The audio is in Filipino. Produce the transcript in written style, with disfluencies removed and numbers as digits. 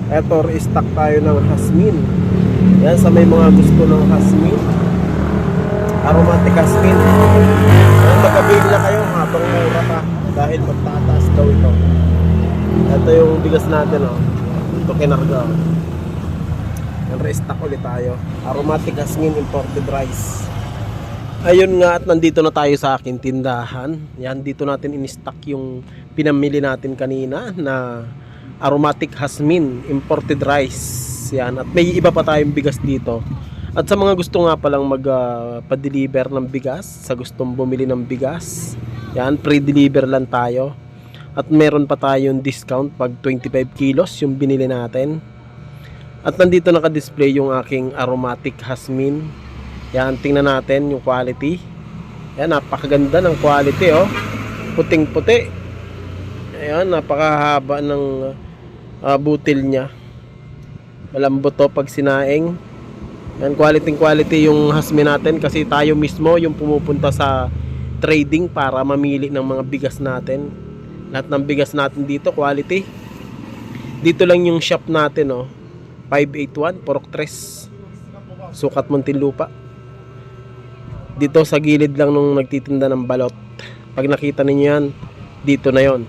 Eto, restock tayo ng Hasmin. Yan, sa may mga gusto ng Hasmin, aromatic Hasmin. Yan, magkabili na kayo habang mura pa dahil magtataas daw ito. Ito yung bigas natin, oh. Ito kinarga. Yan, restock ulit tayo. Aromatic Hasmin imported rice. Ayun nga, at nandito na tayo sa aking tindahan. Yan, dito natin in-stock yung pinamili natin kanina na aromatic Hasmin imported rice. Yan, at may iba pa tayong bigas dito. At sa mga gusto nga palang pa-deliver ng bigas, sa gustong bumili ng bigas, yan, pre-deliver lang tayo. At meron pa tayong discount pag 25 kilos yung binili natin. At nandito naka-display yung aking aromatic Hasmin. Yan, tingnan natin yung quality. Yan, napakaganda ng quality, oh. Puting-puti. Ayan, napakahaba ng butil niya. Malambot to pag sinaing. Yan, quality yung Hasmin natin kasi tayo mismo yung pumupunta sa trading para mamili ng mga bigas natin. Lahat ng bigas natin dito quality. Dito lang yung shop natin, oh. 581 Purok 3, Sukat Muntinlupa. Dito sa gilid lang nung nagtitinda ng balot. Pag nakita ninyo yan, dito na yon.